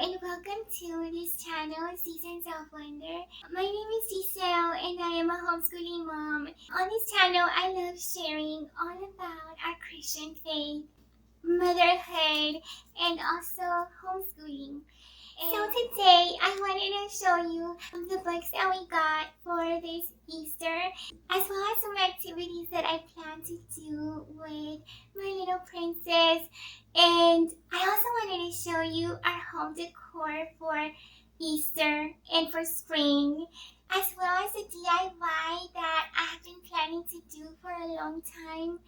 and welcome to this channel, Seasons of Wonder. My name is Giselle and I am a homeschooling mom. On this channel, I love sharing all about our Christian faith, motherhood, and also homeschooling. So today, I wanted to show you the books that we got for this Easter, as well as some activities that I plan to do with my little princess. And I also wanted to show you our home decor for Easter and for spring, as well as a DIY that I have been planning to do for a long time.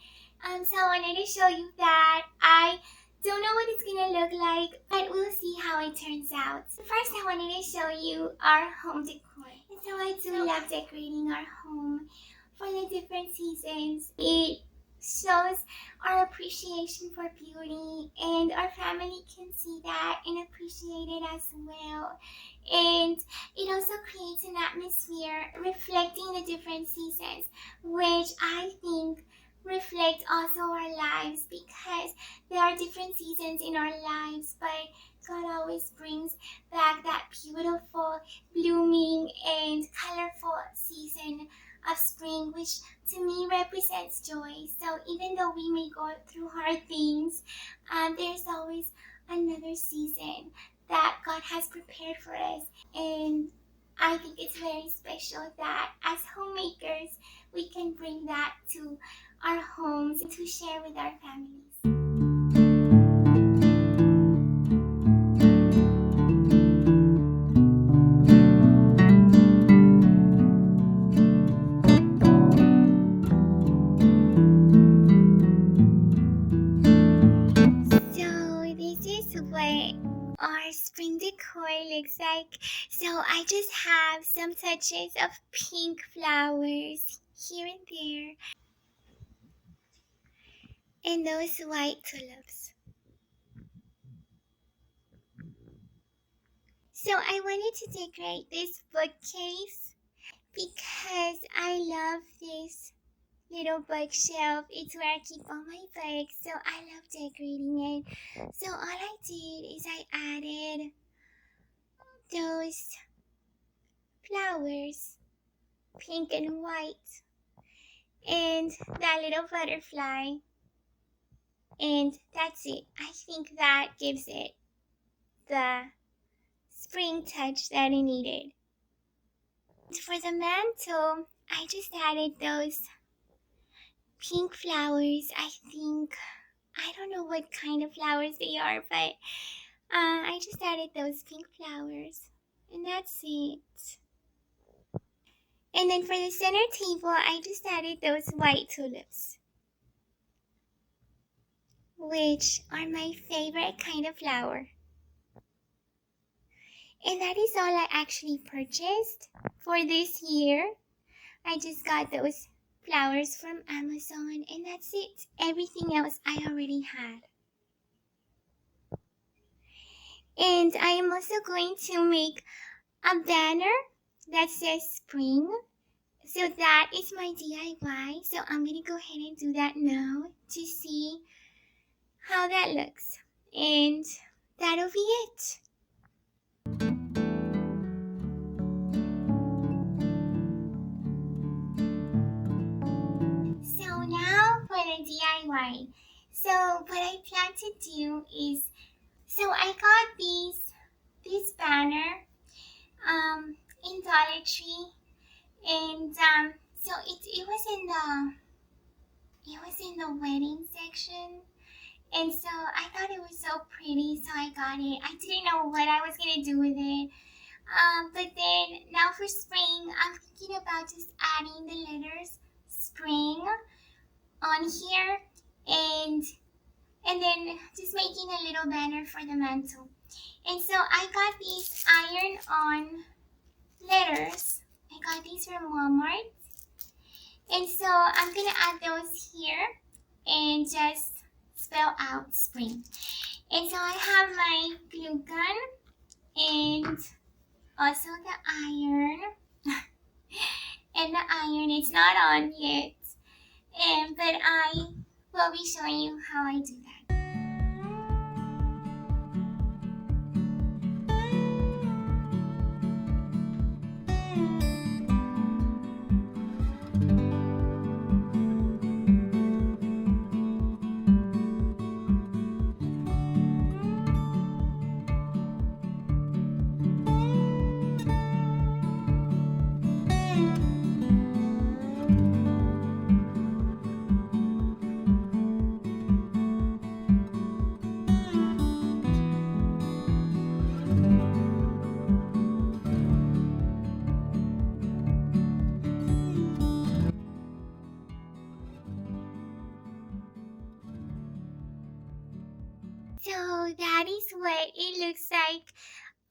So I wanted to show you that. I don't know what it's gonna look like, but we'll see how it turns out. First, I wanted to show you our home decor. And so I do love decorating our home for the different seasons. It shows our appreciation for beauty, and our family can see that and appreciate it as well. And it also creates an atmosphere reflecting the different seasons, which I think reflect also our lives, because there are different seasons in our lives, but God always brings back that beautiful, blooming, and colorful season of spring, which to me represents joy. So even though we may go through hard things, there's always another season that God has prepared for us. And I think it's very special that as homemakers, we can bring that to our homes to share with our families. So this is what our spring decor looks like. So I just have some touches of pink flowers here and there, and those white tulips. So I wanted to decorate this bookcase because I love this little bookshelf. It's where I keep all my books, so I love decorating it. So all I did is I added those flowers, pink and white, and that little butterfly, and that's it. I think that gives it the spring touch that it needed. For the mantle, I just added those pink flowers. I don't know what kind of flowers they are, but I just added those pink flowers, and that's it. And then for the center table, I just added those white tulips, which are my favorite kind of flower. And that is all I actually purchased for this year. I just got those flowers from Amazon, and that's it. Everything else I already had. And I am also going to make a banner that says spring. So that is my DIY. So I'm going to go ahead and do that now to see how that looks. And that'll be it. So now for the DIY. So what I plan to do is, so I got this banner in Dollar Tree, and so it was in the wedding section, and so I thought it was so pretty, so I got it. I didn't know what I was gonna do with it, but then now for spring, I'm thinking about just adding the letters spring on here, and then just making a little banner for the mantle. And so I got these iron-on letters. I got these from Walmart. And so I'm going to add those here and just spell out spring. And so I have my glue gun and also the iron. And the iron, it's not on yet. But I will be showing you how I do that.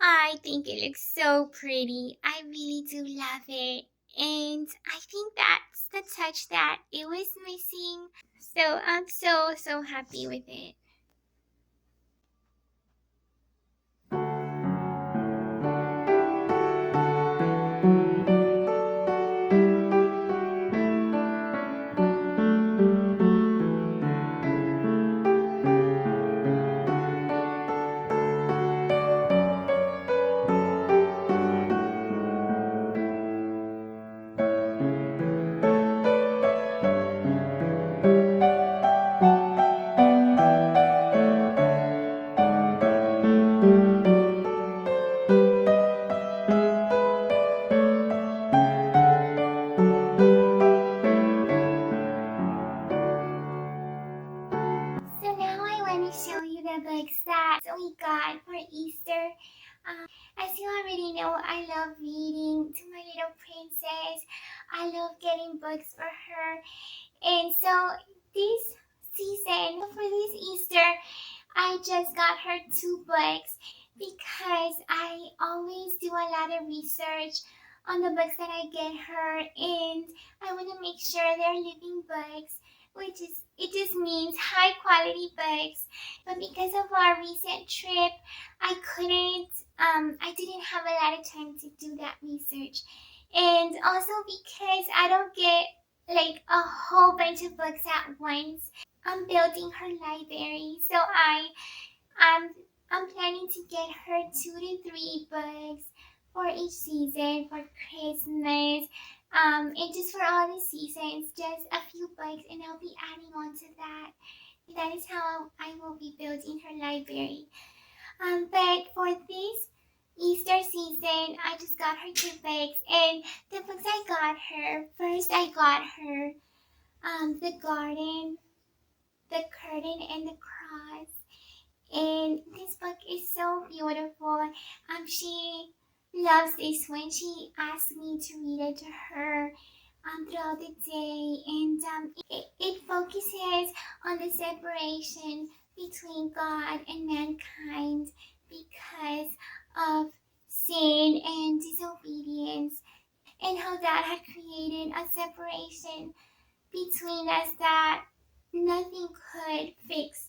I think it looks so pretty. I really do love it. And I think that's the touch that it was missing. So I'm so happy with it. So now I want to show you the books that we got for Easter. As you already know, I love reading to my little princess. I love getting books for her. And so this season, for this Easter, I just got her 2 books because I always do a lot of research on the books that I get her, and I want to make sure they're living books, which is it just means high quality books. But because of our recent trip, I didn't have a lot of time to do that research, and also because I don't get like a whole bunch of books at once. I'm building her library, so I'm I'm planning to get her 2 to 3 books for each season for Christmas. And just for all the seasons, just a few books, and I'll be adding on to that. That is how I will be building her library. But for this Easter season, I just got her 2 books, and the books I got her first, I got her the garden, the curtain, and the cross. And this book is so beautiful. She loves this one. She asked me to read it to her throughout the day, and it focuses on the separation between God and mankind because of sin and disobedience, and how that had created a separation between us that nothing could fix.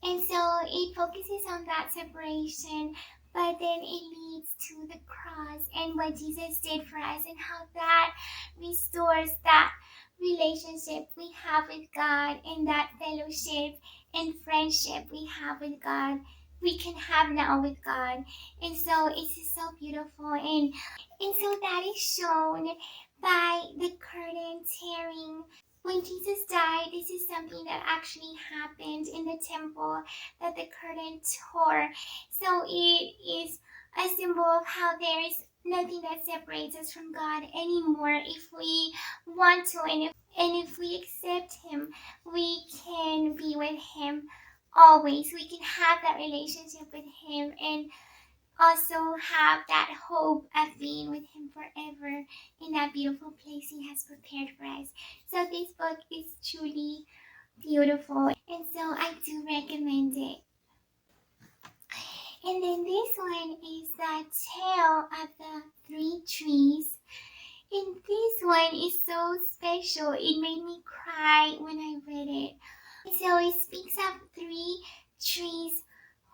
And so it focuses on that separation, but then it leads to the cross and what Jesus did for us, and how that restores that relationship we have with God, and that fellowship and friendship we have with God, we can have now with God. And so it's just so beautiful, and so that is shown by the curtain tearing. When Jesus died, this is something that actually happened in the temple, that the curtain tore. So it is a symbol of how there is nothing that separates us from God anymore. If we want to, and if we accept Him, we can be with Him always. We can have that relationship with Him, and also have that hope of being with Him forever in that beautiful place He has prepared for us. So this book is truly beautiful, and so I do recommend it. And then this one is the Tale of the 3 Trees. And this one is so special. It made me cry when I read it. So it speaks of 3 trees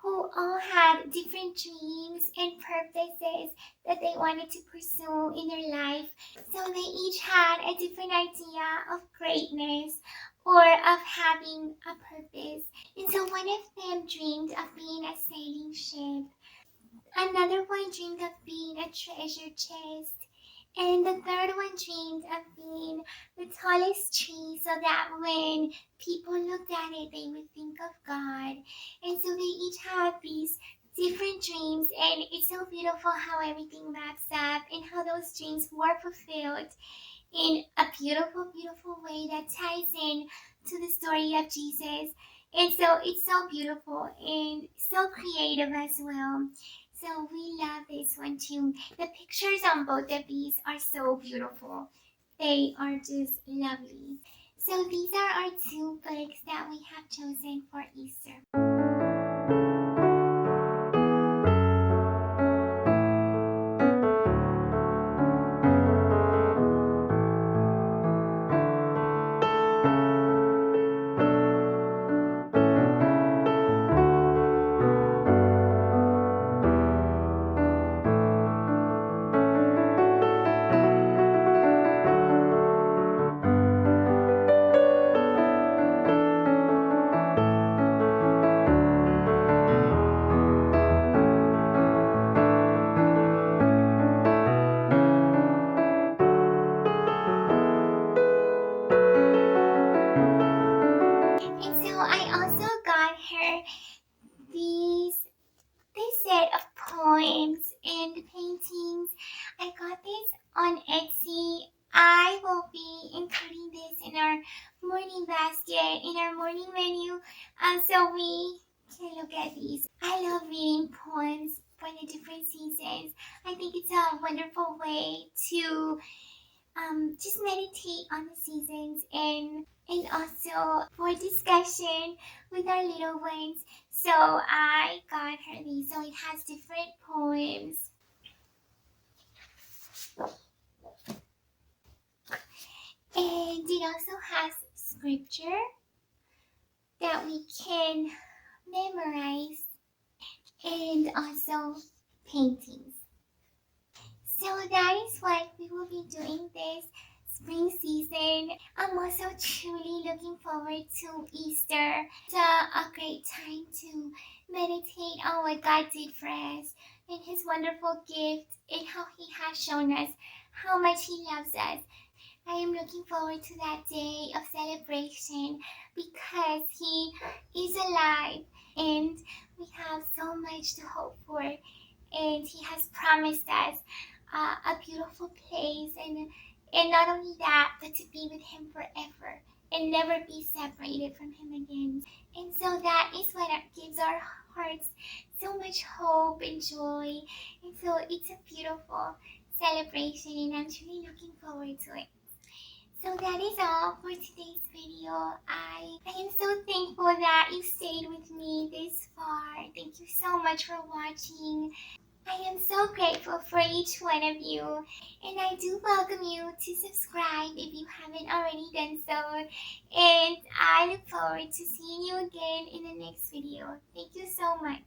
who all had different dreams and purposes that they wanted to pursue in their life. So they each had a different idea of greatness or of having a purpose. And so one of them dreamed of being a sailing ship. Another one dreamed of being a treasure chest. And the third one dreamed of being the tallest tree, so that when people looked at it, they would think of God. And so they each had these different dreams, and it's so beautiful how everything wraps up and how those dreams were fulfilled in a beautiful way that ties in to the story of Jesus. And so it's so beautiful and so creative as well. So we love this one too. The pictures on both of these are so beautiful. They are just lovely. So these are our 2 books that we have chosen for Easter. poems and paintings. I got this on Etsy. I will be including this in our morning basket, in our morning menu, so we can look at these. I love reading poems for the different seasons. I think it's a wonderful way to just meditate on the seasons and also for discussion with our little ones. So I got her these. So it has different poems. And it also has scripture that we can memorize and also paintings. So that is what we will be doing this spring season. I'm also truly looking forward to Easter. It's a great time to meditate on what God did for us and His wonderful gift and how He has shown us how much He loves us. I am looking forward to that day of celebration because He is alive and we have so much to hope for. And He has promised us a beautiful place, and not only that, but to be with Him forever and never be separated from Him again. And so that is what gives our hearts so much hope and joy. And so it's a beautiful celebration, and I'm truly looking forward to it. So that is all for today's video. I am so thankful that you stayed with me this far. Thank you so much for watching. I am so grateful for each one of you, and I do welcome you to subscribe if you haven't already done so, and I look forward to seeing you again in the next video. Thank you so much.